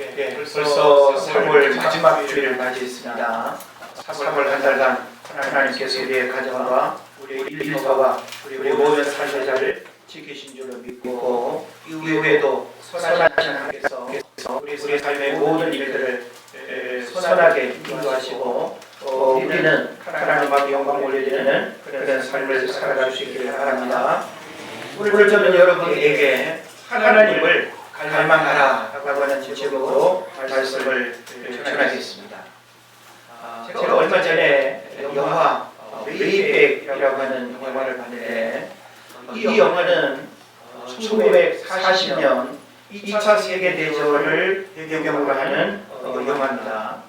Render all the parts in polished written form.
벌써 3월 마지막 주일을 맞이했습니다. 3월 한 달간 하나님께서 우리의 가정과 우리의 일터와 우리 모든 삶의 자를 지키신 줄로 믿고 이후에도 선하신 하나님께서 우리의 삶의 모든 일들을 선하게 인도하시고 우리는 하나님 앞에 영광 올려드리는 그런 삶을 살아갈 수 있기를 바랍니다. 오늘 저는 여러분에게 하나님을 갈망하라라고 하는 제목으로 말씀을 전하겠습니다. 제가 얼마 전에 영화 웨이백이라고 하는 영화를 봤는데 이 영화는 1940년 2차 세계대전을 배경으로 하는 영화입니다.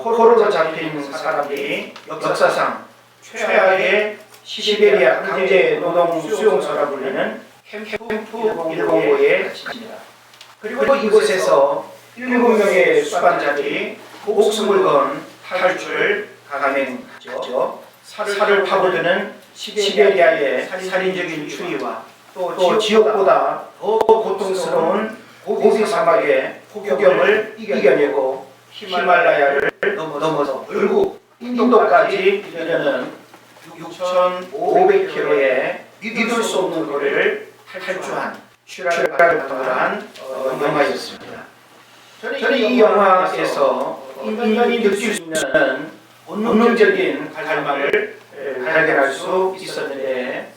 포로로 잡힌 사람들이 역사상 최악의 시베리아 강제 노동 수용소라 불리는 캠프 105에 갇힙니다. 그리고 이곳에서 7명의 수반자들이 목숨을 건 탈출 감행하죠. 살을 파고드는 시베리아의 살인적인 추위와 또 지옥보다 더 고통스러운 고비 사막의 폭염을 이겨내고 히말라야를 넘어서 결국 인도까지 이르는 6,500km의 믿을 수 없는 거리를 탈주한 슈라를 바탕한 영화였습니다. 저는 이 영화에서 인간이 느낄 수 있는 본능적인 갈망을 발견할 수 있었는데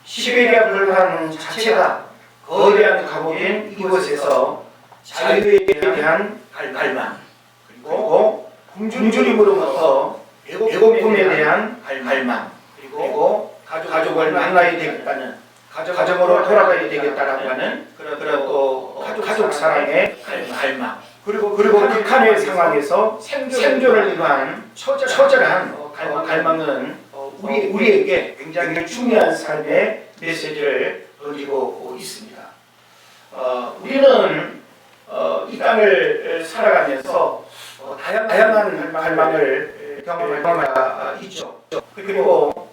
시베리아 불판 자체가 거대한 감옥인 이곳에서 자유에 대한 갈망 그리고 굶주림으로부터 배고픔에 대한 갈망 그리고 가족을 만나야 되겠다는 가정으로 돌아가야 되겠다라고 하는 그런 또 가족 사랑의 갈망 그리고 극한의 상황에서 생존을 위한 처절한 갈망은 우리에게 굉장히 중요한 삶의 메시지를 던지고 있습니다. 우리는 이 땅을 살아가면서 다양한 갈망을 경험하고 있죠. 그리고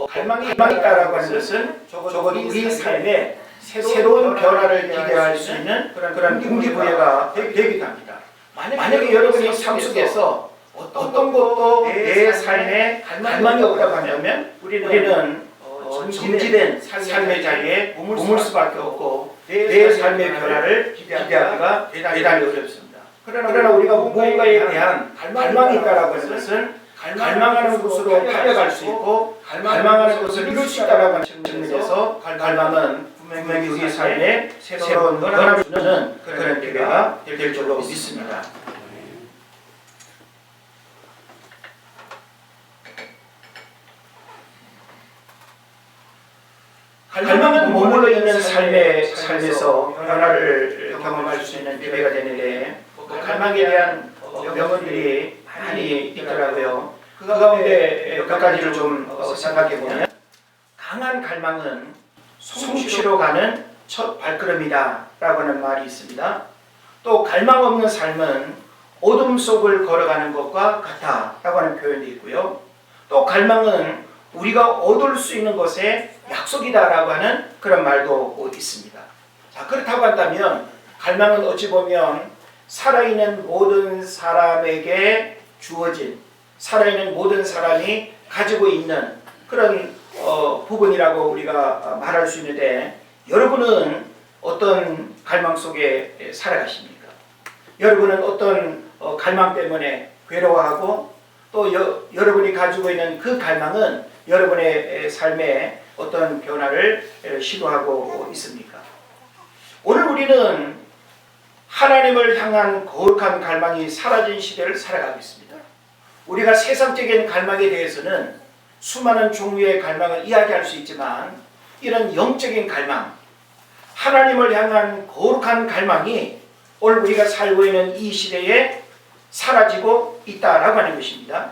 갈망이 있다라고 하는 것은 적어도 우리 삶에 새로운 변화를 기대할 수 있는 그런 동기부여가 되기도 합니다. 만약에 여러분이 삶 속에서 어떤 것도 내 삶에 갈망이 없다고 한다면 우리는 정지된 삶의 자리에 머물 수밖에 없고 내 삶의 변화를 기대하기가 대단히 어렵습니다. 그러나 우리가 무언가에 대한 갈망이 있다라고 하는 것은 갈망하는 곳으로 달려갈 수 있고 갈망하는 것을 이룰 수 있다라고 하는 측면에서 갈망은 분명히 우리 삶에 새로운 변화를 주는 그런 기회가 될 줄로 믿습니다. 갈망은 머물러 있는 삶에서 변화를 경험할 수 있는 기회가 되는데 갈망에 대한 명언들이 많이 있더라고요. 그 가운데 몇 가지를 좀 생각해 보면 강한 갈망은 성취로 가는 첫 발걸음이다 라고 하는 말이 있습니다. 또 갈망 없는 삶은 어둠 속을 걸어가는 것과 같다 라고 하는 표현도 있고요. 또 갈망은 우리가 얻을 수 있는 것의 약속이다 라고 하는 그런 말도 있습니다. 자, 그렇다고 한다면 갈망은 어찌 보면 살아있는 모든 사람에게 주어진 살아있는 모든 사람이 가지고 있는 그런 부분이라고 우리가 말할 수 있는데 여러분은 어떤 갈망 속에 살아가십니까? 여러분은 어떤 갈망 때문에 괴로워하고 또 여러분이 가지고 있는 그 갈망은 여러분의 삶에 어떤 변화를 시도하고 있습니까? 오늘 우리는 하나님을 향한 거룩한 갈망이 사라진 시대를 살아가고 있습니다. 우리가 세상적인 갈망에 대해서는 수많은 종류의 갈망을 이야기할 수 있지만 이런 영적인 갈망, 하나님을 향한 거룩한 갈망이 오늘 우리가 살고 있는 이 시대에 사라지고 있다라고 하는 것입니다.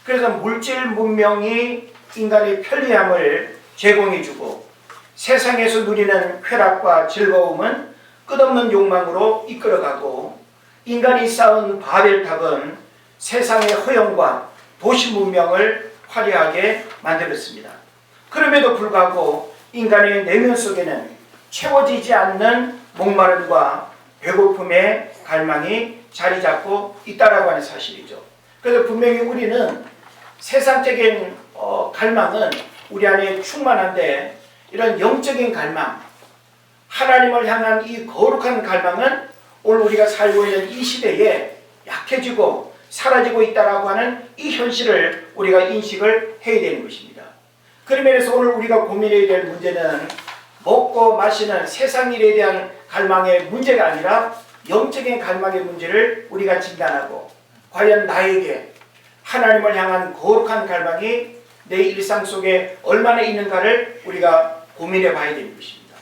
그래서 물질 문명이 인간의 편리함을 제공해주고 세상에서 누리는 쾌락과 즐거움은 끝없는 욕망으로 이끌어가고 인간이 쌓은 바벨탑은 세상의 허영과 도시 문명을 화려하게 만들었습니다. 그럼에도 불구하고 인간의 내면 속에는 채워지지 않는 목마름과 배고픔의 갈망이 자리 잡고 있다라고 하는 사실이죠. 그래서 분명히 우리는 세상적인 갈망은 우리 안에 충만한데 이런 영적인 갈망, 하나님을 향한 이 거룩한 갈망은 오늘 우리가 살고 있는 이 시대에 약해지고 사라지고 있다라고 하는 이 현실을 우리가 인식을 해야 되는 것입니다. 그런 면에서 오늘 우리가 고민해야 될 문제는 먹고 마시는 세상 일에 대한 갈망의 문제가 아니라 영적인 갈망의 문제를 우리가 진단하고 과연 나에게 하나님을 향한 거룩한 갈망이 내 일상 속에 얼마나 있는가를 우리가 고민해 봐야 되는 것입니다.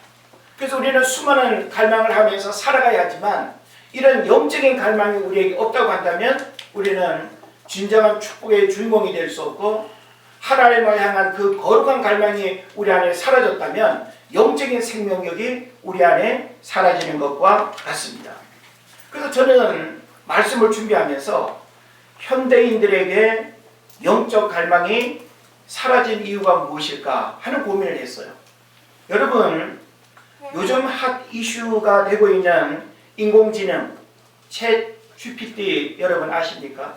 그래서 우리는 수많은 갈망을 하면서 살아가야 하지만 이런 영적인 갈망이 우리에게 없다고 한다면 우리는 진정한 축복의 주인공이 될 수 없고 하나님을 향한 그 거룩한 갈망이 우리 안에 사라졌다면 영적인 생명력이 우리 안에 사라지는 것과 같습니다. 그래서 저는 말씀을 준비하면서 현대인들에게 영적 갈망이 사라진 이유가 무엇일까 하는 고민을 했어요. 여러분, 요즘 핫 이슈가 되고 있는 인공지능, 챗 GPT 여러분 아십니까?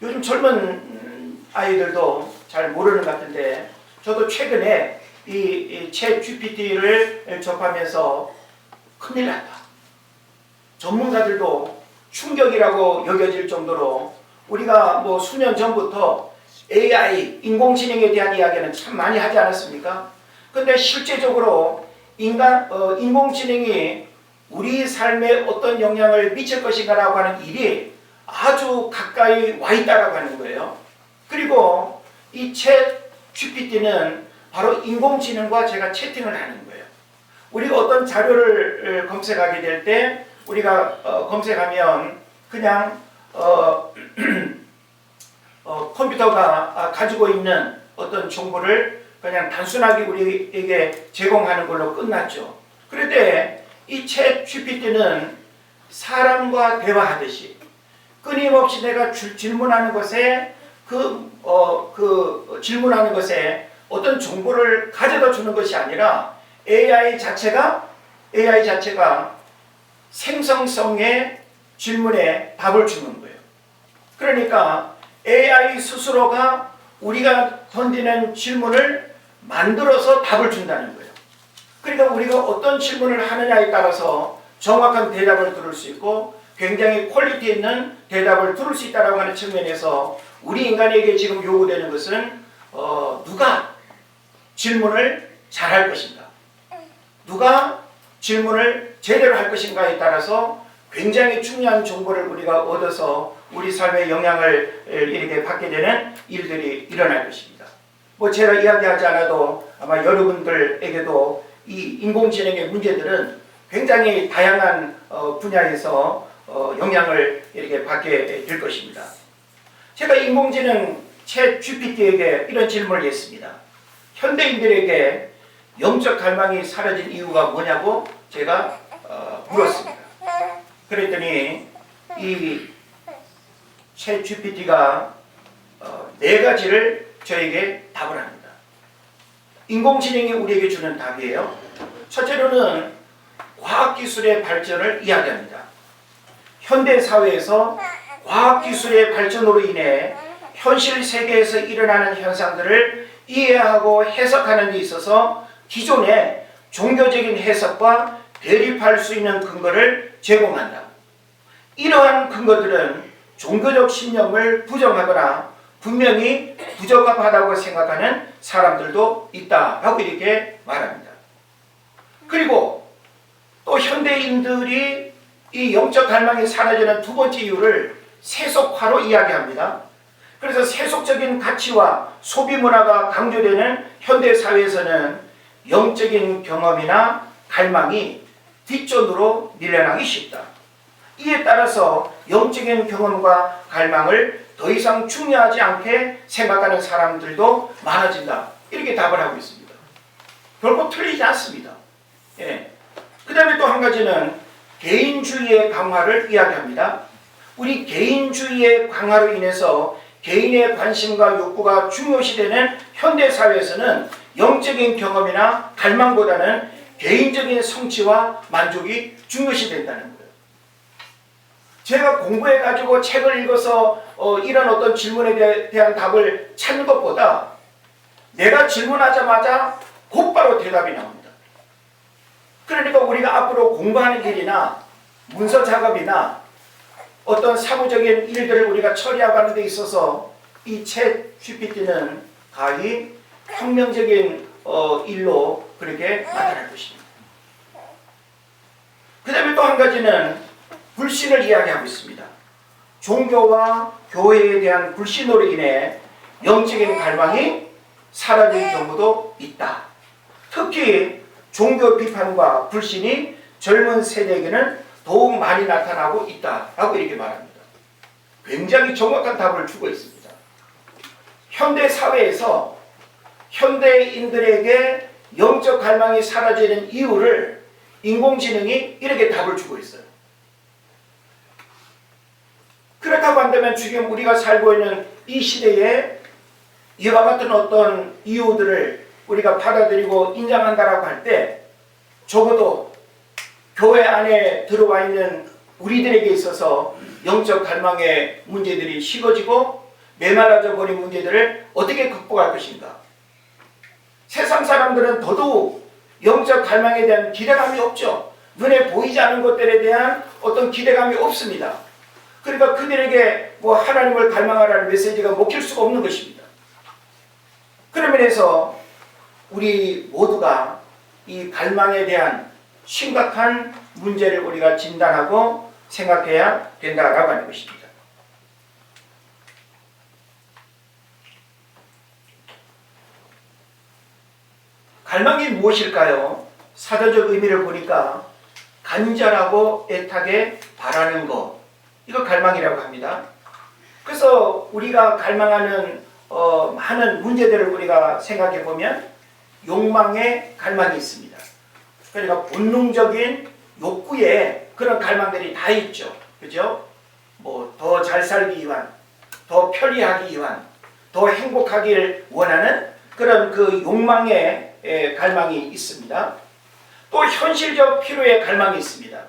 요즘 젊은 아이들도 잘 모르는 것 같은데 저도 최근에 이 챗 GPT를 접하면서 큰일 났다. 전문가들도 충격이라고 여겨질 정도로 우리가 뭐 수년 전부터 AI, 인공지능에 대한 이야기는 참 많이 하지 않았습니까? 근데 실제적으로 인공지능이 우리 삶에 어떤 영향을 미칠 것인가라고 하는 일이 아주 가까이 와 있다라고 하는 거예요. 그리고 이 챗 GPT는 바로 인공지능과 제가 채팅을 하는 거예요. 우리가 어떤 자료를 검색하게 될 때 우리가 검색하면 그냥 컴퓨터가 가지고 있는 어떤 정보를 그냥 단순하게 우리에게 제공하는 걸로 끝났죠. 그런데 이 챗 GPT는 사람과 대화하듯이 끊임없이 내가 질문하는 것에 질문하는 것에 어떤 정보를 가져다 주는 것이 아니라 AI 자체가 생성성의 질문에 답을 주는 거예요. 그러니까 AI 스스로가 우리가 던지는 질문을 만들어서 답을 준다는 거예요. 그러니까 우리가 어떤 질문을 하느냐에 따라서 정확한 대답을 들을 수 있고 굉장히 퀄리티 있는 대답을 들을 수 있다고 하는 측면에서 우리 인간에게 지금 요구되는 것은 누가 질문을 잘할 것인가, 누가 질문을 제대로 할 것인가에 따라서 굉장히 중요한 정보를 우리가 얻어서 우리 삶에 영향을 이렇게 받게 되는 일들이 일어날 것입니다. 뭐 제가 이야기하지 않아도 아마 여러분들에게도 이 인공지능의 문제들은 굉장히 다양한 분야에서 영향을 이렇게 받게 될 것입니다. 제가 인공지능 챗 GPT에게 이런 질문을 했습니다. 현대인들에게 영적 갈망이 사라진 이유가 뭐냐고 제가 물었습니다. 그랬더니 이 챗 GPT가 네 가지를 저에게 답을 합니다. 인공지능이 우리에게 주는 답이에요. 첫째로는 과학기술의 발전을 이야기합니다. 현대사회에서 과학기술의 발전으로 인해 현실 세계에서 일어나는 현상들을 이해하고 해석하는 데 있어서 기존의 종교적인 해석과 대립할 수 있는 근거를 제공한다. 이러한 근거들은 종교적 신념을 부정하거나 분명히 부적합하다고 생각하는 사람들도 있다라고 이렇게 말합니다. 그리고 또 현대인들이 이 영적 갈망이 사라지는 두 번째 이유를 세속화로 이야기합니다. 그래서 세속적인 가치와 소비 문화가 강조되는 현대사회에서는 영적인 경험이나 갈망이 뒷전으로 밀려나기 쉽다. 이에 따라서 영적인 경험과 갈망을 더 이상 중요하지 않게 생각하는 사람들도 많아진다. 이렇게 답을 하고 있습니다. 결코 틀리지 않습니다. 예. 그 다음에 또 한 가지는 개인주의의 강화를 이야기합니다. 우리 개인주의의 강화로 인해서 개인의 관심과 욕구가 중요시되는 현대사회에서는 영적인 경험이나 갈망보다는 개인적인 성취와 만족이 중요시된다는 거예요. 제가 공부해가지고 책을 읽어서 이런 어떤 질문에 대한 답을 찾는 것보다 내가 질문하자마자 곧바로 대답이 나옵니다. 그러니까 우리가 앞으로 공부하는 일이나 문서 작업이나 어떤 사무적인 일들을 우리가 처리하고 하는 데 있어서 이 챗 GPT는 가히 혁명적인 일로 그렇게 나타날 것입니다. 그 다음에 또 한 가지는 불신을 이야기하고 있습니다. 종교와 교회에 대한 불신으로 인해 영적인 갈망이 사라질 경우도 있다. 특히 종교 비판과 불신이 젊은 세대에게는 더욱 많이 나타나고 있다라고 이렇게 말합니다. 굉장히 정확한 답을 주고 있습니다. 현대 사회에서 현대인들에게 영적 갈망이 사라지는 이유를 인공지능이 이렇게 답을 주고 있어요. 그렇다고 한다면 지금 우리가 살고 있는 이 시대에 이와 같은 어떤 이유들을 우리가 받아들이고 인정한다라고 할 때 적어도 교회 안에 들어와 있는 우리들에게 있어서 영적 갈망의 문제들이 식어지고 메말라져 버린 문제들을 어떻게 극복할 것인가? 세상 사람들은 더더욱 영적 갈망에 대한 기대감이 없죠. 눈에 보이지 않는 것들에 대한 어떤 기대감이 없습니다. 그러니까 그들에게 하나님을 갈망하라는 메시지가 먹힐 수가 없는 것입니다. 그런 면에서 우리 모두가 이 갈망에 대한 심각한 문제를 우리가 진단하고 생각해야 된다라고 하는 것입니다. 갈망이 무엇일까요? 사도적 의미를 보니까 간절하고 애타게 바라는 것, 이거 갈망이라고 합니다. 그래서 우리가 갈망하는 많은 문제들을 우리가 생각해 보면 욕망의 갈망이 있습니다. 그러니까 본능적인 욕구에 그런 갈망들이 다 있죠. 그죠? 더 잘 살기 위한, 더 편리하기 위한, 더 행복하길 원하는 그런 그 욕망의 갈망이 있습니다. 또 현실적 필요의 갈망이 있습니다.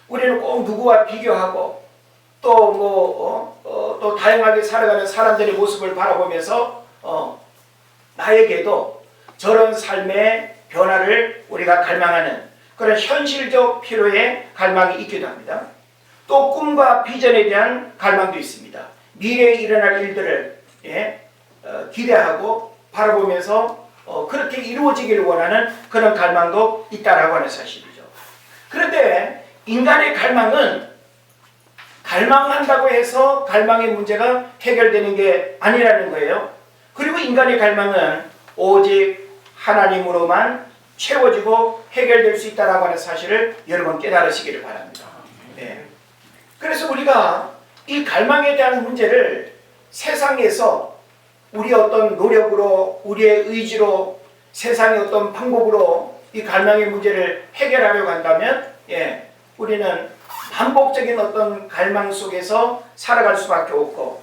우리는 꼭 누구와 비교하고 또 다양하게 살아가는 사람들의 모습을 바라보면서 나에게도 저런 삶의 변화를 우리가 갈망하는 그런 현실적 필요의 갈망이 있기도 합니다. 또 꿈과 비전에 대한 갈망도 있습니다. 미래에 일어날 일들을 기대하고 바라보면서 그렇게 이루어지기를 원하는 그런 갈망도 있다라고 하는 사실이죠. 그런데 인간의 갈망은 갈망한다고 해서 갈망의 문제가 해결되는 게 아니라는 거예요. 그리고 인간의 갈망은 오직 하나님으로만 채워지고 해결될 수 있다라고 하는 사실을 여러분 깨달으시기를 바랍니다. 네. 그래서 우리가 이 갈망에 대한 문제를 세상에서 우리 어떤 노력으로, 우리의 의지로, 세상의 어떤 방법으로 이 갈망의 문제를 해결하려고 한다면 우리는 반복적인 어떤 갈망 속에서 살아갈 수밖에 없고,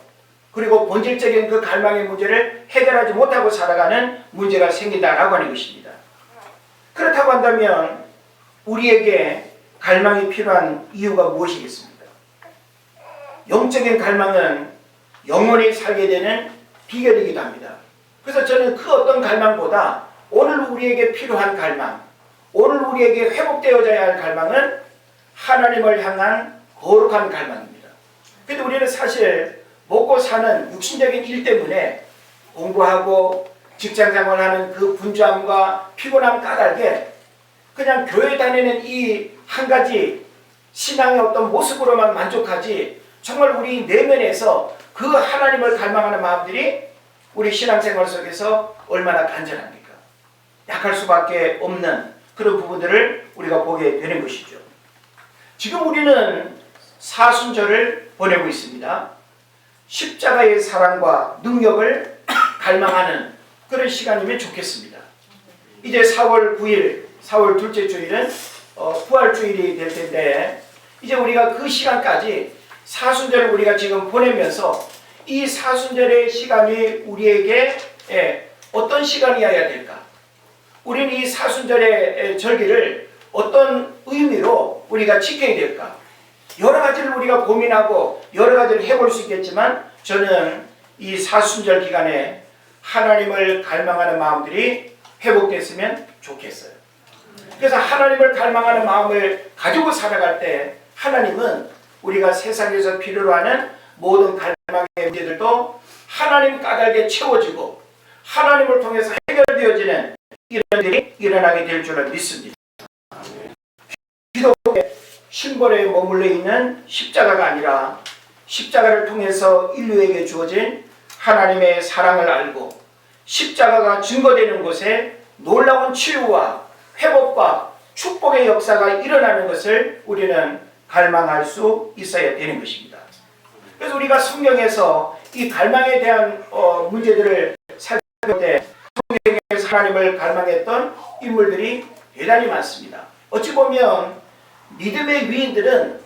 그리고 본질적인 그 갈망의 문제를 해결하지 못하고 살아가는 문제가 생긴다라고 하는 것입니다. 그렇다고 한다면 우리에게 갈망이 필요한 이유가 무엇이겠습니까? 영적인 갈망은 영원히 살게 되는 비결이기도 합니다. 그래서 저는 그 어떤 갈망보다 오늘 우리에게 필요한 갈망, 오늘 우리에게 회복되어져야 할 갈망은 하나님을 향한 거룩한 갈망입니다. 그런데 우리는 사실 먹고 사는 육신적인 일 때문에 공부하고 직장생활하는 그 분주함과 피곤함 까닭에 그냥 교회 다니는 이 한 가지 신앙의 어떤 모습으로만 만족하지, 정말 우리 내면에서 그 하나님을 갈망하는 마음들이 우리 신앙생활 속에서 얼마나 간절합니까? 약할 수밖에 없는 그런 부분들을 우리가 보게 되는 것이죠. 지금 우리는 사순절을 보내고 있습니다. 십자가의 사랑과 능력을 갈망하는 그런 시간이면 좋겠습니다. 이제 4월 9일, 4월 둘째 주일은 부활주일이 될 텐데, 이제 우리가 그 시간까지 사순절을 우리가 지금 보내면서 이 사순절의 시간이 우리에게 어떤 시간이어야 될까? 우리는 이 사순절의 절기를 어떤 의미로 우리가 지켜야 될까? 여러 가지를 우리가 고민하고 여러 가지를 해볼 수 있겠지만 저는 이 사순절 기간에 하나님을 갈망하는 마음들이 회복됐으면 좋겠어요. 그래서 하나님을 갈망하는 마음을 가지고 살아갈 때 하나님은 우리가 세상에서 필요로 하는 모든 갈망의 문제들도 하나님 까닭에 채워지고 하나님을 통해서 해결되어지는 이런 일이 일어나게 될 줄을 믿습니다. 기독교의 심벌에 머물러 있는 십자가가 아니라 십자가를 통해서 인류에게 주어진 하나님의 사랑을 알고 십자가가 증거되는 곳에 놀라운 치유와 회복과 축복의 역사가 일어나는 것을 우리는 갈망할 수 있어야 되는 것입니다. 그래서 우리가 성경에서 이 갈망에 대한 문제들을 살펴볼 때 성경에서 하나님을 갈망했던 인물들이 대단히 많습니다. 어찌 보면 믿음의 위인들은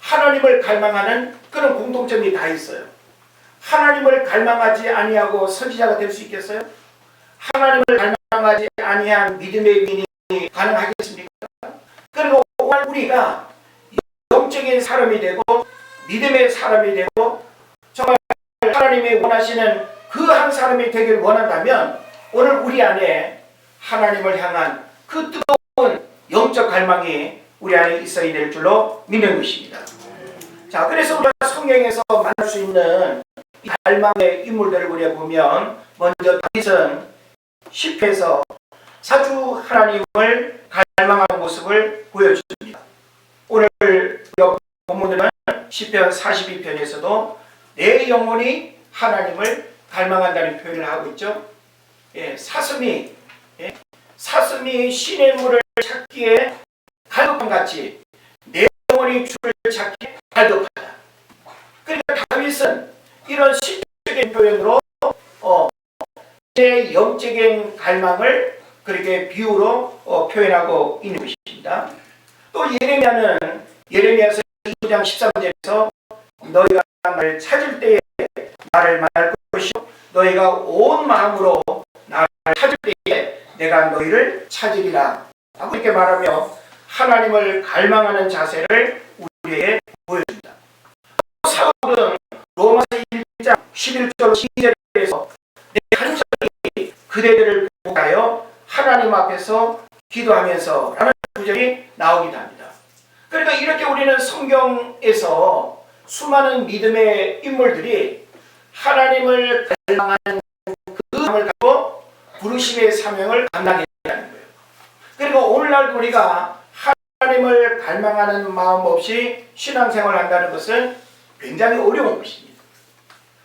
하나님을 갈망하는 그런 공통점이 다 있어요. 하나님을 갈망하지 아니하고 선지자가 될 수 있겠어요? 하나님을 갈망하지 아니한 믿음의 위인이 가능하겠습니까? 그리고 오늘 우리가 영적인 사람이 되고 믿음의 사람이 되고 정말 하나님이 원하시는 그 한 사람이 되길 원한다면 오늘 우리 안에 하나님을 향한 그 뜨거운 영적 갈망이 우리 안에 있어야 될 줄로 믿는 것입니다. 자, 그래서 우리가 성경에서 만날 수 있는 이 갈망의 인물들을 우리가 보면 먼저 다윗은 시편에서 자주 하나님을 갈망하는 모습을 보여줍니다. 오늘 본문은 시편 42편에서도 내 영혼이 하나님을 갈망한다는 표현을 하고 있죠. 사슴이 신의 물을 찾기에 갈급함 같이 내 영혼이 주를 찾기에 갈급하다. 그러니까 다윗은 이런 시적인 표현으로 내 영적인 갈망을 그렇게 비유로 표현하고 있는 것입니다. 또 예레미야서 2장 13절에서 너희가 나를 찾을 때에 나를 만날 것이요 너희가 온 마음으로 나를 찾을 때에 내가 너희를 찾으리라 하고 이렇게 말하며 하나님을 갈망하는 자세를 우리에게 보여줍니다. 사울은 로마서 1장 11절 12절에서 내 간절히 그대들을 보고하여 하나님 앞에서 기도하면서 라는 구절이 나오기도 합니다. 그러니까 이렇게 우리는 성경에서 수많은 믿음의 인물들이 하나님을 갈망하는 그 마음을 가지고 부르심의 사명을 감당해야 하는 거예요. 그리고 오늘날 우리가 하나님을 갈망하는 마음 없이 신앙생활을 한다는 것은 굉장히 어려운 것입니다.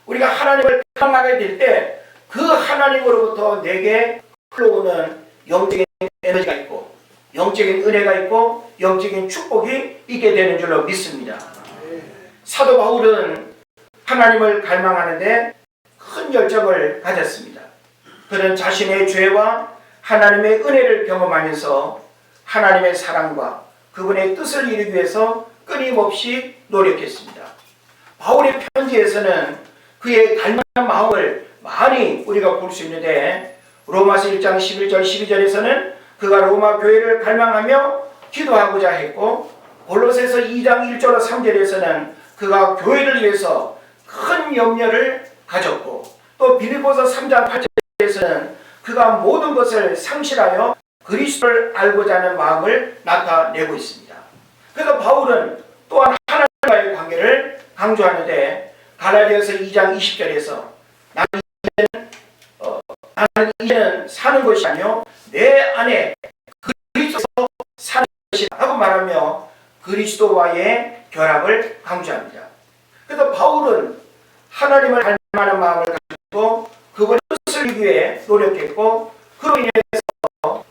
우리가 하나님을 갈망하게 될 때 그 하나님으로부터 내게 흘러오는 영적인 에너지가 있고 영적인 은혜가 있고 영적인 축복이 있게 되는 줄로 믿습니다. 사도 바울은 하나님을 갈망하는데 큰 열정을 가졌습니다. 그는 자신의 죄와 하나님의 은혜를 경험하면서 하나님의 사랑과 그분의 뜻을 이루기 위해서 끊임없이 노력했습니다. 바울의 편지에서는 그의 갈망하는 마음을 많이 우리가 볼 수 있는데 로마서 1장 11절 12절에서는 그가 로마 교회를 갈망하며 기도하고자 했고 골로새서 2장 1절 3절에서는 그가 교회를 위해서 큰 염려를 가졌고 또 빌립보서 3장 8절에서는 그가 모든 것을 상실하여 그리스도를 알고자 하는 마음을 나타내고 있습니다. 그래서 바울은 또한 하나님과의 관계를 강조하는데 갈라디아서 2장 20절에서 나는 이제는 사는 것이 아니요 내 안에 그리스도로 사는 것이다 하고 말하며 그리스도와의 결합을 강조합니다. 그래서 바울은 하나님을 갈망하는 마음을 가지고 그분의 뜻을 이루기 위해 노력했고 그로 인해서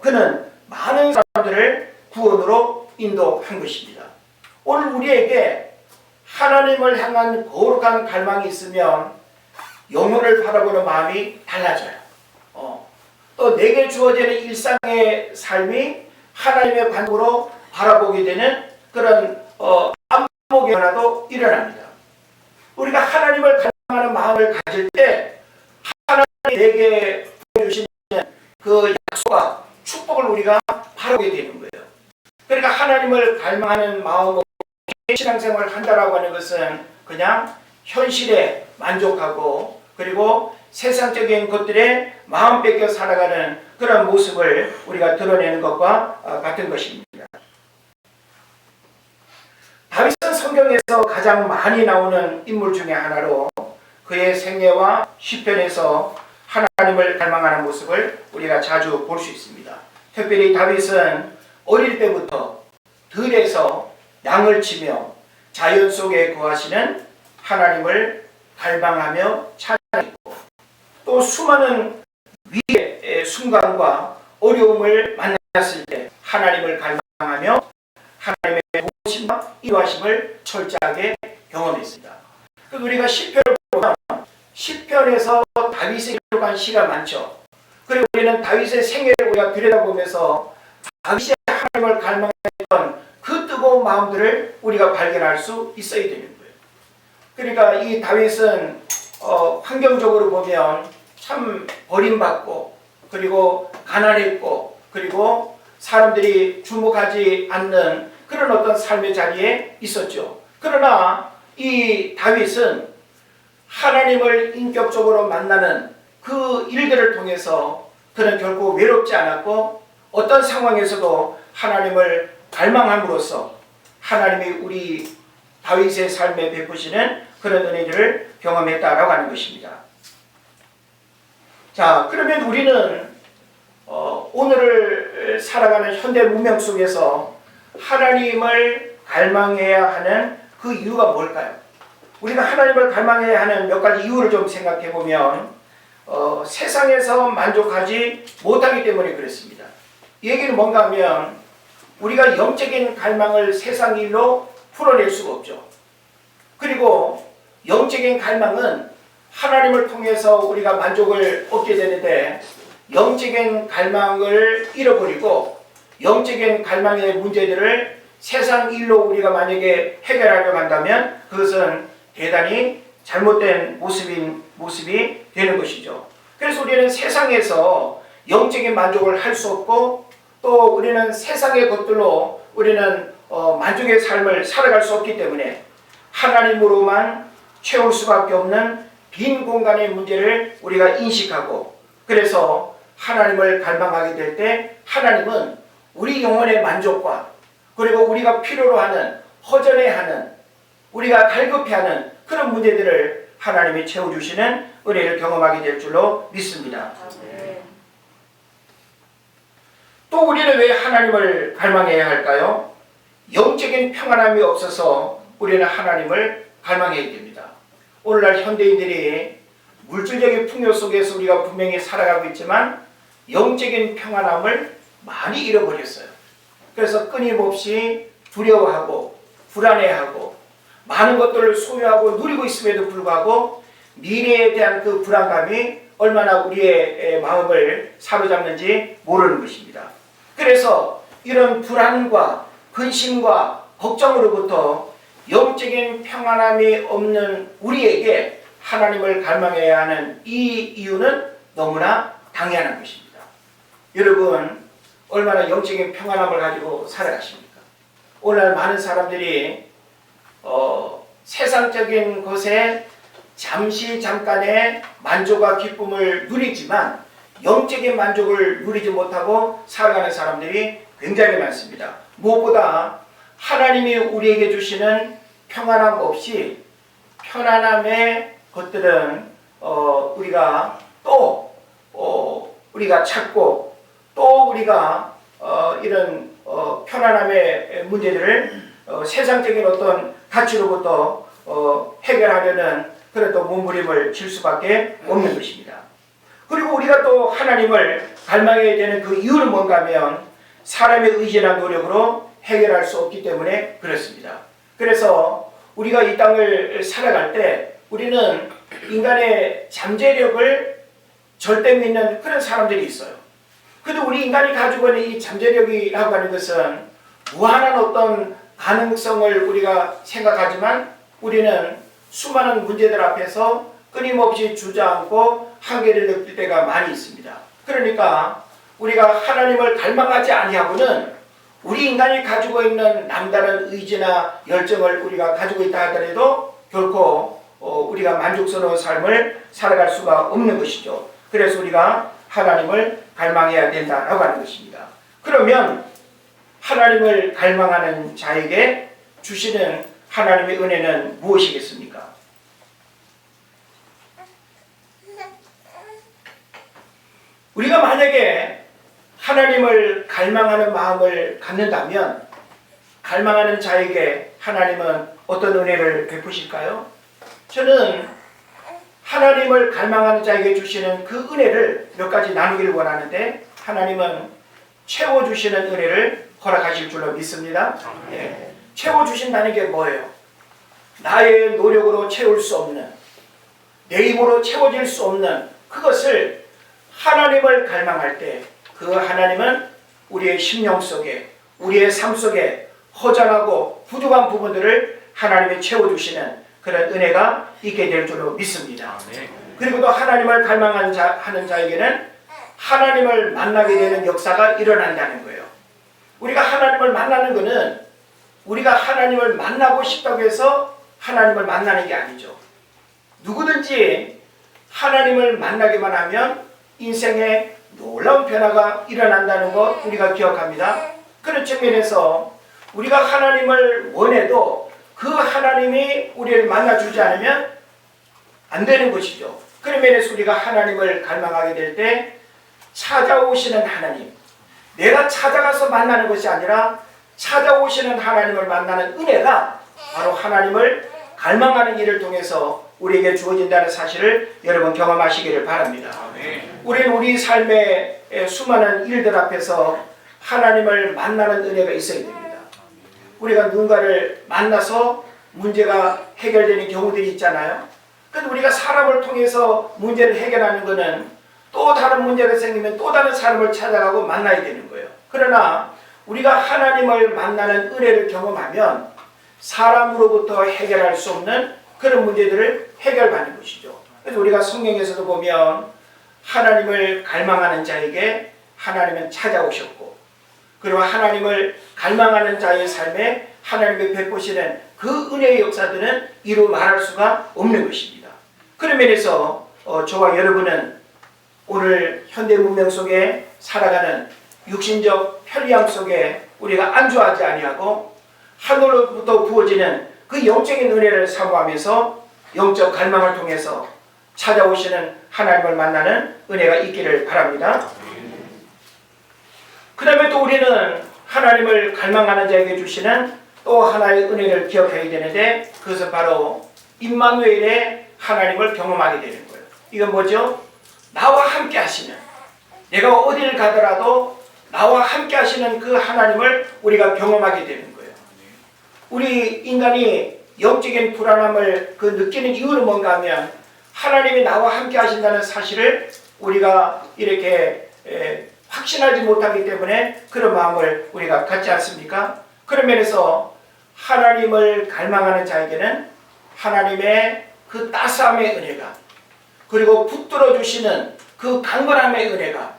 그는 많은 사람들을 구원으로 인도한 것입니다. 오늘 우리에게 하나님을 향한 거룩한 갈망이 있으면 영혼을 바라보는 마음이 달라져요. 또 내게 주어지는 일상의 삶이 하나님의 관점으로 바라보게 되는 그런 안목의 변화도 일어납니다. 우리가 하나님을 갈망하는 마음을 가질 때 하나님이 내게 보여주시는 그 약속과 축복을 우리가 바라보게 되는 거예요. 그러니까 하나님을 갈망하는 마음으로 신앙생활을 한다라고 하는 것은 그냥 현실에 만족하고 그리고 세상적인 것들에 마음 뺏겨 살아가는 그런 모습을 우리가 드러내는 것과 같은 것입니다. 다윗은 성경에서 가장 많이 나오는 인물 중에 하나로 그의 생애와 시편에서 하나님을 갈망하는 모습을 우리가 자주 볼 수 있습니다. 특별히 다윗은 어릴 때부터 들에서 양을 치며 자연 속에 거하시는 하나님을 갈망하며 찬양했고 또 수많은 위기의 순간과 어려움을 만났을 때 하나님을 갈망하며 하나님의 도우심과 인도하심을 철저하게 경험했습니다. 우리가 시편을 보면 시편에서 다윗의 기록한 시가 많죠. 그리고 우리는 다윗의 생애를 우리가 들여다보면서 다윗이 하나님을 갈망했던 그 뜨거운 마음들을 우리가 발견할 수 있어야 되는 거예요. 그러니까 이 다윗은 환경적으로 보면 참 버림받고 그리고 가난했고 그리고 사람들이 주목하지 않는 그런 어떤 삶의 자리에 있었죠. 그러나 이 다윗은 하나님을 인격적으로 만나는 그 일들을 통해서 그는 결코 외롭지 않았고 어떤 상황에서도 하나님을 갈망함으로써 하나님이 우리 다윗의 삶에 베푸시는 그런 은혜들을 경험했다라고 하는 것입니다. 자, 그러면 우리는 오늘을 살아가는 현대 문명 속에서 하나님을 갈망해야 하는 그 이유가 뭘까요? 우리가 하나님을 갈망해야 하는 몇 가지 이유를 좀 생각해 보면 세상에서 만족하지 못하기 때문에 그렇습니다. 이 얘기는 뭔가 하면 우리가 영적인 갈망을 세상 일로 풀어낼 수가 없죠. 그리고 영적인 갈망은 하나님을 통해서 우리가 만족을 얻게 되는데 영적인 갈망을 잃어버리고 영적인 갈망의 문제들을 세상 일로 우리가 만약에 해결하려고 한다면 그것은 대단히 잘못된 모습이 되는 것이죠. 그래서 우리는 세상에서 영적인 만족을 할 수 없고 또 우리는 세상의 것들로 우리는 만족의 삶을 살아갈 수 없기 때문에 하나님으로만 채울 수밖에 없는 빈 공간의 문제를 우리가 인식하고 그래서 하나님을 갈망하게 될 때 하나님은 우리 영혼의 만족과 그리고 우리가 필요로 하는 허전해하는 우리가 갈급해하는 그런 문제들을 하나님이 채워주시는 은혜를 경험하게 될 줄로 믿습니다. 또 우리는 왜 하나님을 갈망해야 할까요? 영적인 평안함이 없어서 우리는 하나님을 갈망해야 됩니다. 오늘날 현대인들이 물질적인 풍요 속에서 우리가 분명히 살아가고 있지만 영적인 평안함을 많이 잃어버렸어요. 그래서 끊임없이 두려워하고 불안해하고 많은 것들을 소유하고 누리고 있음에도 불구하고 미래에 대한 그 불안감이 얼마나 우리의 마음을 사로잡는지 모르는 것입니다. 그래서 이런 불안과 근심과 걱정으로부터 영적인 평안함이 없는 우리에게 하나님을 갈망해야 하는 이 이유는 너무나 당연한 것입니다. 여러분 얼마나 영적인 평안함을 가지고 살아가십니까? 오늘 많은 사람들이 세상적인 것에 잠깐의 만족과 기쁨을 누리지만 영적인 만족을 누리지 못하고 살아가는 사람들이 굉장히 많습니다. 무엇보다 하나님이 우리에게 주시는 평안함 없이 편안함의 것들은 우리가 또 우리가 찾고 또 우리가 이런 편안함의 문제들을 세상적인 어떤 가치로부터 해결하려는 그런 또 몸부림을 칠 수밖에 없는 것입니다. 그리고 우리가 또 하나님을 갈망해야 되는 그 이유는 뭔가 하면 사람의 의지나 노력으로 해결할 수 없기 때문에 그렇습니다. 그래서 우리가 이 땅을 살아갈 때 우리는 인간의 잠재력을 절대 믿는 그런 사람들이 있어요. 그런데 우리 인간이 가지고 있는 이 잠재력이라고 하는 것은 무한한 어떤 가능성을 우리가 생각하지만 우리는 수많은 문제들 앞에서 끊임없이 주저앉고 한계를 느낄 때가 많이 있습니다. 그러니까 우리가 하나님을 갈망하지 아니하고는 우리 인간이 가지고 있는 남다른 의지나 열정을 우리가 가지고 있다 하더라도 결코 우리가 만족스러운 삶을 살아갈 수가 없는 것이죠. 그래서 우리가 하나님을 갈망해야 된다라고 하는 것입니다. 그러면 하나님을 갈망하는 자에게 주시는 하나님의 은혜는 무엇이겠습니까? 우리가 만약에 하나님을 갈망하는 마음을 갖는다면 갈망하는 자에게 하나님은 어떤 은혜를 베푸실까요? 저는 하나님을 갈망하는 자에게 주시는 그 은혜를 몇 가지 나누기를 원하는데 하나님은 채워주시는 은혜를 허락하실 줄로 믿습니다. 예. 채워주신다는 게 뭐예요? 나의 노력으로 채울 수 없는, 내 힘으로 채워질 수 없는 그것을 하나님을 갈망할 때 그 하나님은 우리의 심령 속에, 우리의 삶 속에 허전하고 부족한 부분들을 하나님이 채워주시는 그런 은혜가 있게 될 줄로 믿습니다. 그리고 또 하나님을 갈망하는 하는 자에게는 하나님을 만나게 되는 역사가 일어난다는 거예요. 우리가 하나님을 만나는 것은 우리가 하나님을 만나고 싶다고 해서 하나님을 만나는 게 아니죠. 누구든지 하나님을 만나기만 하면 인생에 놀라운 변화가 일어난다는 것 우리가 기억합니다. 그런 측면에서 우리가 하나님을 원해도 그 하나님이 우리를 만나주지 않으면 안 되는 것이죠. 그런 면에서 우리가 하나님을 갈망하게 될 때 찾아오시는 하나님, 내가 찾아가서 만나는 것이 아니라 찾아오시는 하나님을 만나는 은혜가 바로 하나님을 갈망하는 일을 통해서 우리에게 주어진다는 사실을 여러분 경험하시기를 바랍니다. 우리는 우리 삶의 수많은 일들 앞에서 하나님을 만나는 은혜가 있어야 됩니다. 우리가 누군가를 만나서 문제가 해결되는 경우들이 있잖아요. 근데 우리가 사람을 통해서 문제를 해결하는 것은 또 다른 문제가 생기면 또 다른 사람을 찾아가고 만나야 되는 거예요. 그러나 우리가 하나님을 만나는 은혜를 경험하면 사람으로부터 해결할 수 없는 그런 문제들을 해결받는 것이죠. 그래서 우리가 성경에서도 보면 하나님을 갈망하는 자에게 하나님은 찾아오셨고, 그리고 하나님을 갈망하는 자의 삶에 하나님이 베푸시는 그 은혜의 역사들은 이루 말할 수가 없는 것입니다. 그런 면에서 저와 여러분은 오늘 현대 문명 속에 살아가는 육신적 편리함 속에 우리가 안주하지 아니하고 하늘로부터 부어지는 그 영적인 은혜를 사모하면서 영적 갈망을 통해서 찾아오시는 하나님을 만나는 은혜가 있기를 바랍니다. 그 다음에 또 우리는 하나님을 갈망하는 자에게 주시는 또 하나의 은혜를 기억해야 되는데 그것은 바로 임마누엘의 하나님을 경험하게 되는 거예요. 이건 뭐죠? 나와 함께 하시는, 내가 어디를 가더라도 나와 함께 하시는 그 하나님을 우리가 경험하게 되는 거예요. 우리 인간이 영적인 불안함을 느끼는 이유는 뭔가 하면 하나님이 나와 함께 하신다는 사실을 우리가 이렇게 확신하지 못하기 때문에 그런 마음을 우리가 갖지 않습니까? 그런 면에서 하나님을 갈망하는 자에게는 하나님의 그 따스함의 은혜가, 그리고 붙들어 주시는 그 강건함의 은혜가,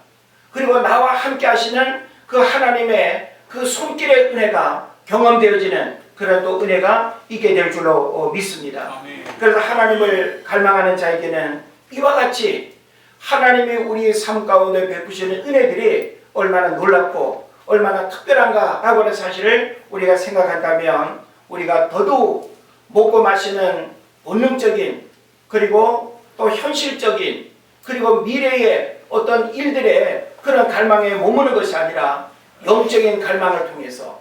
그리고 나와 함께 하시는 그 하나님의 그 손길의 은혜가 경험되어지는 그런 또 은혜가 있게 될 줄로 믿습니다. 그래서 하나님을 갈망하는 자에게는 이와 같이 하나님이 우리의 삶 가운데 베푸시는 은혜들이 얼마나 놀랍고 얼마나 특별한가라고 하는 사실을 우리가 생각한다면 우리가 더더욱 먹고 마시는 본능적인, 그리고 또 현실적인, 그리고 미래의 어떤 일들의 그런 갈망에 머무는 것이 아니라 영적인 갈망을 통해서,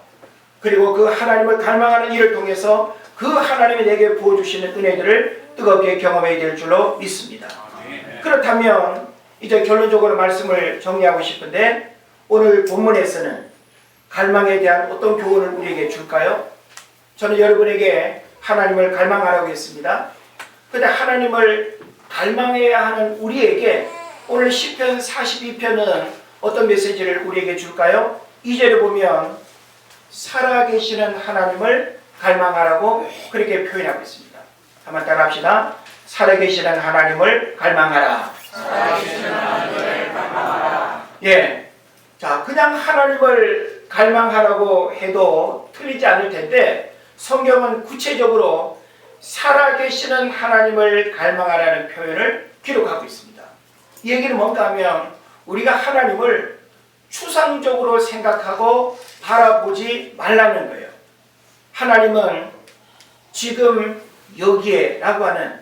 그리고 그 하나님을 갈망하는 일을 통해서 그 하나님이 내게 부어주시는 은혜들을 뜨겁게 경험해야 될 줄로 믿습니다. 그렇다면 이제 결론적으로 말씀을 정리하고 싶은데 오늘 본문에서는 갈망에 대한 어떤 교훈을 우리에게 줄까요? 저는 여러분에게 하나님을 갈망하라고 했습니다. 그런데 하나님을 갈망해야 하는 우리에게 오늘 시편 42편은 어떤 메시지를 우리에게 줄까요? 2절에 보면 살아계시는 하나님을 갈망하라고 그렇게 표현하고 있습니다. 한번 따라합시다. 살아계시는 하나님을 갈망하라. 살아계시는 하나님을 갈망하라. 예. 자, 그냥 하나님을 갈망하라고 해도 틀리지 않을 텐데 성경은 구체적으로 살아계시는 하나님을 갈망하라는 표현을 기록하고 있습니다. 이 얘기는 뭔가 하면 우리가 하나님을 추상적으로 생각하고 바라보지 말라는 거예요. 하나님은 지금 여기에 라고 하는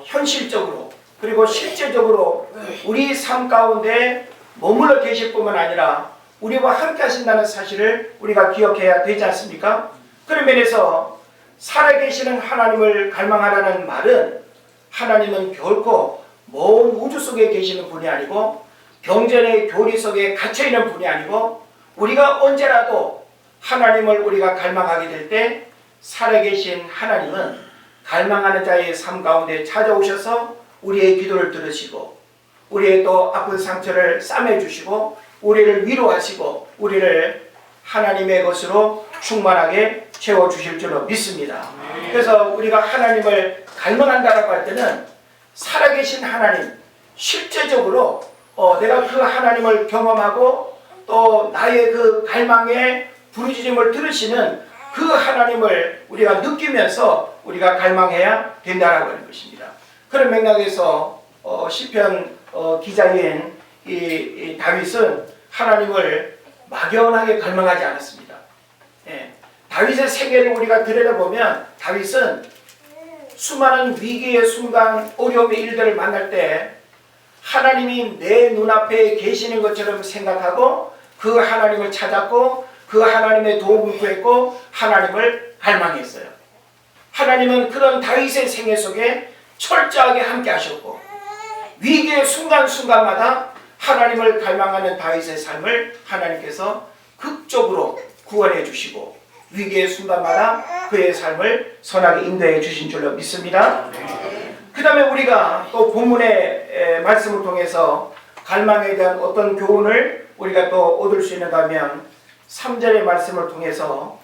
현실적으로 그리고 실제적으로 우리 삶 가운데 머물러 계실 뿐만 아니라 우리와 함께 하신다는 사실을 우리가 기억해야 되지 않습니까? 그런 면에서 살아계시는 하나님을 갈망하라는 말은 하나님은 결코 먼 우주 속에 계시는 분이 아니고 경전의 교리 속에 갇혀있는 분이 아니고 우리가 언제라도 하나님을 우리가 갈망하게 될 때 살아계신 하나님은 갈망하는 자의 삶 가운데 찾아오셔서 우리의 기도를 들으시고 우리의 또 아픈 상처를 싸매주시고 우리를 위로하시고 우리를 하나님의 것으로 충만하게 채워주실 줄로 믿습니다. 그래서 우리가 하나님을 갈망한다라고 할 때는 살아계신 하나님, 실제적으로 내가 그 하나님을 경험하고 또 나의 그 갈망의 부르짖음을 들으시는 그 하나님을 우리가 느끼면서 우리가 갈망해야 된다라고 하는 것입니다. 그런 맥락에서 시편 기자인 이 다윗은 하나님을 막연하게 갈망하지 않았습니다. 예. 다윗의 생애를 우리가 들여다보면 다윗은 수많은 위기의 순간, 어려움의 일들을 만날 때 하나님이 내 눈앞에 계시는 것처럼 생각하고 그 하나님을 찾았고 그 하나님의 도움을 구했고 하나님을 갈망했어요. 하나님은 그런 다윗의 생애 속에 철저하게 함께 하셨고 위기의 순간순간마다 하나님을 갈망하는 다윗의 삶을 하나님께서 극적으로 구원해 주시고 위기의 순간마다 그의 삶을 선하게 인도해 주신 줄로 믿습니다. 그 다음에 우리가 또 본문의 말씀을 통해서 갈망에 대한 어떤 교훈을 우리가 또 얻을 수 있는가 하면 3절의 말씀을 통해서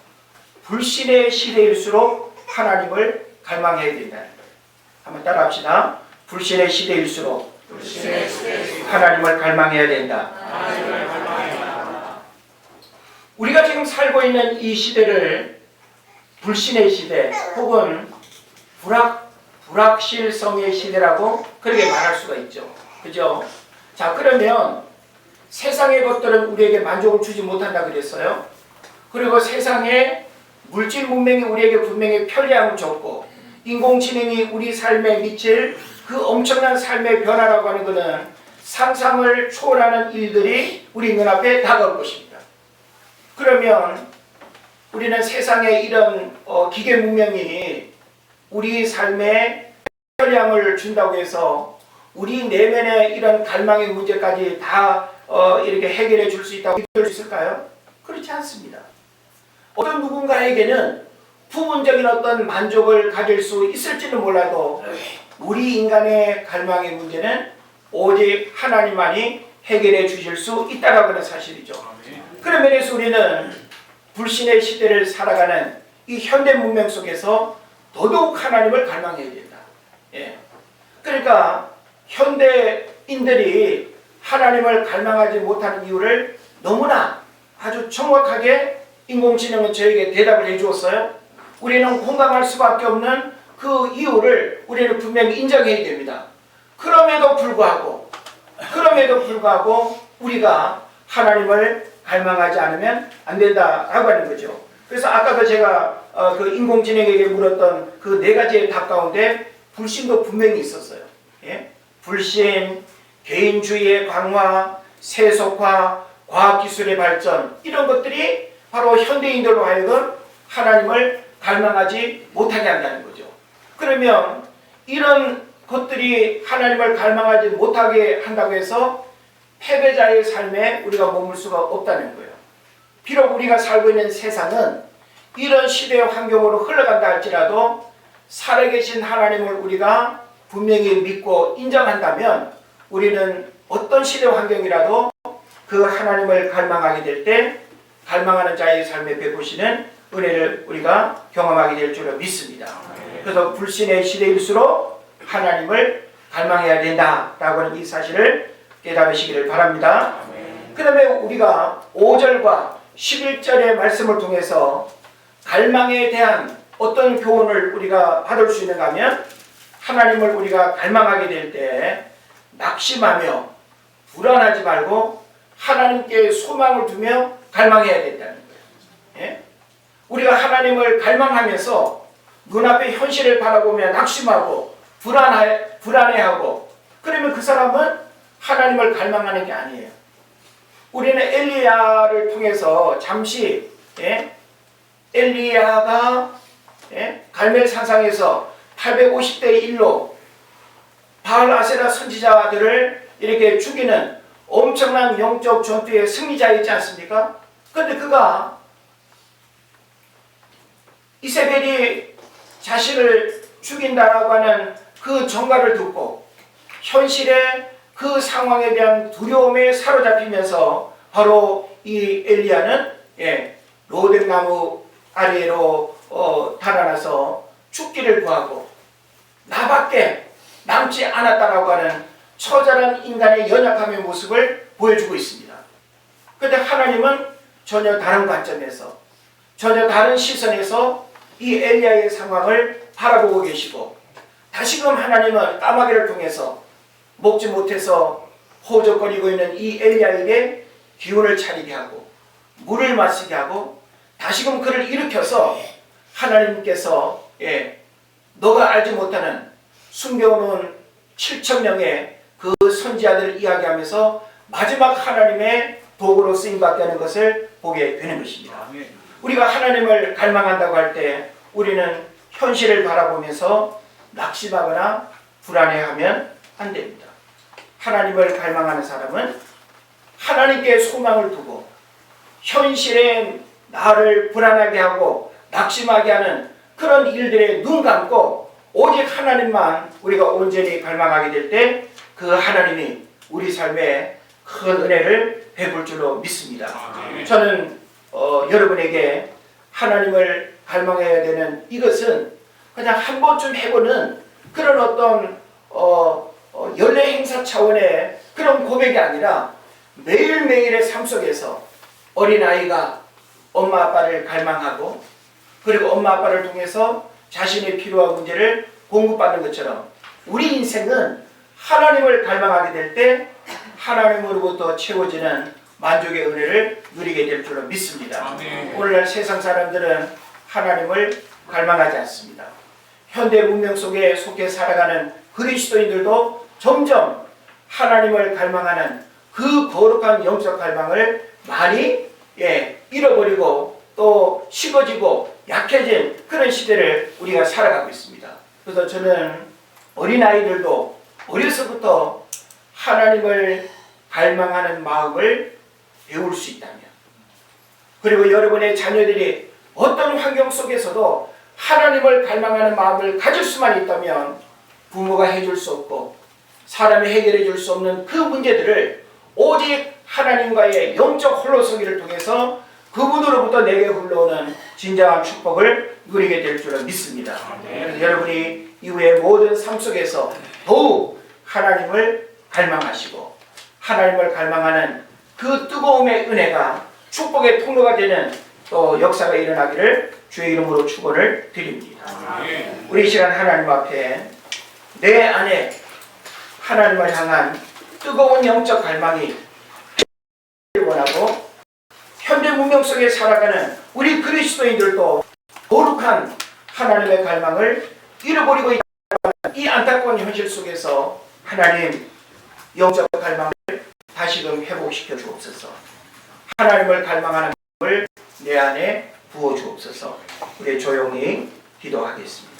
불신의 시대일수록 하나님을 갈망해야 된다는 거예요. 한번 따라 합시다. 불신의 시대일수록 하나님을 갈망해야 된다. 우리가 지금 살고 있는 이 시대를 불신의 시대 혹은 불확실성의 시대라고 그렇게 말할 수가 있죠. 그죠? 자, 그러면 세상의 것들은 우리에게 만족을 주지 못한다 그랬어요. 그리고 세상의 물질 문명이 우리에게 분명히 편리함을 줬고 인공지능이 우리 삶에 미칠 그 엄청난 삶의 변화라고 하는 것은 상상을 초월하는 일들이 우리 눈앞에 다가올 것입니다. 그러면 우리는 세상의 이런 기계 문명이 우리 삶에 편리함을 준다고 해서 우리 내면의 이런 갈망의 문제까지 다 이렇게 해결해 줄 수 있다고 믿을 수 있을까요? 그렇지 않습니다. 어떤 누군가에게는 부분적인 어떤 만족을 가질 수 있을지는 몰라도 우리 인간의 갈망의 문제는 오직 하나님만이 해결해 주실 수 있다라고 하는 사실이죠. 그런 면에서 우리는 불신의 시대를 살아가는 이 현대 문명 속에서 더더욱 하나님을 갈망해야 된다. 예. 그러니까 현대인들이 하나님을 갈망하지 못하는 이유를 너무나 아주 정확하게 인공지능은 저에게 대답을 해주었어요. 우리는 공감할 수밖에 없는 그 이유를 우리는 분명히 인정해야 됩니다. 그럼에도 불구하고 우리가 하나님을 갈망하지 않으면 안 된다라고 하는 거죠. 그래서 아까도 제가 그 인공지능에게 물었던 그 4가지의 답 가운데 불신도 분명히 있었어요. 예? 불신, 개인주의의 강화, 세속화, 과학기술의 발전 이런 것들이 바로 현대인들로 하여금 하나님을 갈망하지 못하게 한다는 거죠. 그러면 이런 것들이 하나님을 갈망하지 못하게 한다고 해서 패배자의 삶에 우리가 머물 수가 없다는 거예요. 비록 우리가 살고 있는 세상은 이런 시대의 환경으로 흘러간다 할지라도 살아계신 하나님을 우리가 분명히 믿고 인정한다면 우리는 어떤 시대 환경이라도 그 하나님을 갈망하게 될 때 갈망하는 자의 삶에 베푸시는 은혜를 우리가 경험하게 될 줄을 믿습니다. 그래서 불신의 시대일수록 하나님을 갈망해야 된다라고 하는 이 사실을 깨달으시기를 바랍니다. 그 다음에 우리가 5절과 11절의 말씀을 통해서 갈망에 대한 어떤 교훈을 우리가 받을 수 있는가 하면 하나님을 우리가 갈망하게 될 때 낙심하며 불안하지 말고 하나님께 소망을 두며 갈망해야 된다는 거예요. 예? 우리가 하나님을 갈망하면서 눈앞의 현실을 바라보며 낙심하고 불안해하고 그러면 그 사람은 하나님을 갈망하는 게 아니에요. 우리는 엘리야를 통해서 잠시 엘리야가 갈멜 산상에서 850대 1로 바알 아세라 선지자들을 이렇게 죽이는 엄청난 영적 전투의 승리자였지 않습니까? 그런데 그가 이세벨이 자신을 죽인다라고 하는 그 전가를 듣고 현실의 그 상황에 대한 두려움에 사로잡히면서 바로 이 엘리야는 로뎀나무 아래로 달아나서 죽기를 구하고 나밖에 남지 않았다라고 하는 처절한 인간의 연약함의 모습을 보여주고 있습니다. 그런데 하나님은 전혀 다른 관점에서 전혀 다른 시선에서 이 엘리야의 상황을 바라보고 계시고 다시금 하나님은 까마귀를 통해서 먹지 못해서 호적거리고 있는 이 엘리야에게 기운을 차리게 하고 물을 마시게 하고 다시금 그를 일으켜서 하나님께서 너가 알지 못하는 숨겨놓은 7,000명의 그 선지자들을 이야기하면서 마지막 하나님의 도구로 쓰임받게 하는 것을 보게 되는 것입니다. 우리가 하나님을 갈망한다고 할 때 우리는 현실을 바라보면서 낙심하거나 불안해하면 안 됩니다. 하나님을 갈망하는 사람은 하나님께 소망을 두고 현실에 나를 불안하게 하고 낙심하게 하는 그런 일들에 눈 감고 오직 하나님만 우리가 온전히 갈망하게 될 때 그 하나님이 우리 삶에 큰 은혜를 베풀 줄로 믿습니다. 저는 여러분에게 하나님을 갈망해야 되는 이것은 그냥 한 번쯤 해보는 그런 어떤 연례 행사 차원의 그런 고백이 아니라 매일매일의 삶 속에서 어린아이가 엄마 아빠를 갈망하고 그리고 엄마 아빠를 통해서 자신의 필요한 문제를 공급받는 것처럼 우리 인생은 하나님을 갈망하게 될 때 하나님으로부터 채워지는 만족의 은혜를 누리게 될 줄로 믿습니다. 오늘날 세상 사람들은 하나님을 갈망하지 않습니다. 현대 문명 속에 속해 살아가는 그리스도인들도 점점 하나님을 갈망하는 그 거룩한 영적 갈망을 많이 잃어버리고 또 식어지고 약해진 그런 시대를 우리가 살아가고 있습니다. 그래서 저는 어린아이들도 어려서부터 하나님을 갈망하는 마음을 배울 수 있다면 그리고 여러분의 자녀들이 어떤 환경 속에서도 하나님을 갈망하는 마음을 가질 수만 있다면 부모가 해줄 수 없고 사람이 해결해 줄 수 없는 그 문제들을 오직 하나님과의 영적 홀로서기를 통해서 그분으로부터 내게 흘러오는 진정한 축복을 누리게 될 줄을 믿습니다. 여러분이 이후의 모든 삶 속에서 더욱 하나님을 갈망하시고 하나님을 갈망하는 그 뜨거움의 은혜가 축복의 통로가 되는 또 역사가 일어나기를 주의 이름으로 축원을 드립니다. 우리 이 시간 하나님 앞에 내 안에 하나님을 향한 뜨거운 영적 갈망이 원하고 현대 문명 속에 살아가는 우리 그리스도인들도 거룩한 하나님의 갈망을 잃어버리고 있다는 이 안타까운 현실 속에서 하나님 영적 갈망을 다시금 회복시켜 주옵소서. 하나님을 갈망하는 마음을 내 안에 부어 주옵소서. 우리 조용히 기도하겠습니다.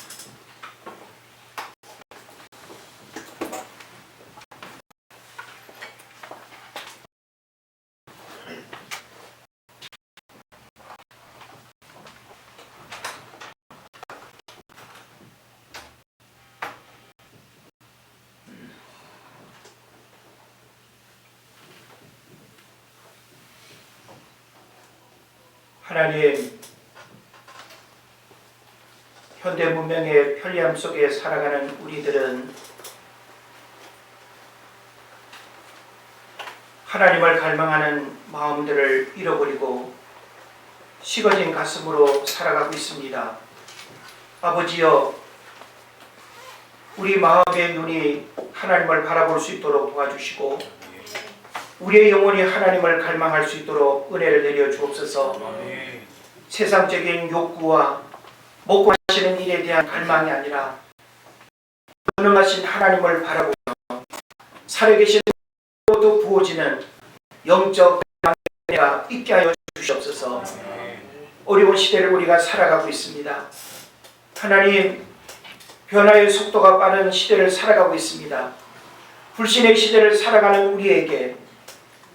하나님, 현대 문명의 편리함 속에 살아가는 우리들은 하나님을 갈망하는 마음들을 잃어버리고 식어진 가슴으로 살아가고 있습니다. 아버지여, 우리 마음의 눈이 하나님을 바라볼 수 있도록 도와주시고 우리의 영혼이 하나님을 갈망할 수 있도록 은혜를 내려 주옵소서. 세상적인 욕구와 먹고 하시는 일에 대한 갈망이 아니라 전능하신 하나님을 바라보며 살아계신 또 부어지는 영적 은혜가 있게 하여 주시옵소서. 어려운 시대를 우리가 살아가고 있습니다. 하나님, 변화의 속도가 빠른 시대를 살아가고 있습니다. 불신의 시대를 살아가는 우리에게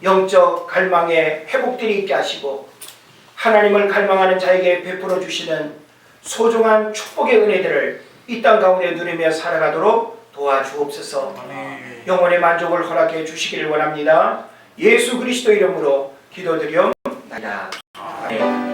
영적 갈망의 회복들이 있게 하시고 하나님을 갈망하는 자에게 베풀어 주시는 소중한 축복의 은혜들을 이 땅 가운데 누리며 살아가도록 도와주옵소서. 영혼의 만족을 허락해 주시기를 원합니다. 예수 그리스도 이름으로 기도드리옵나이다. 아멘.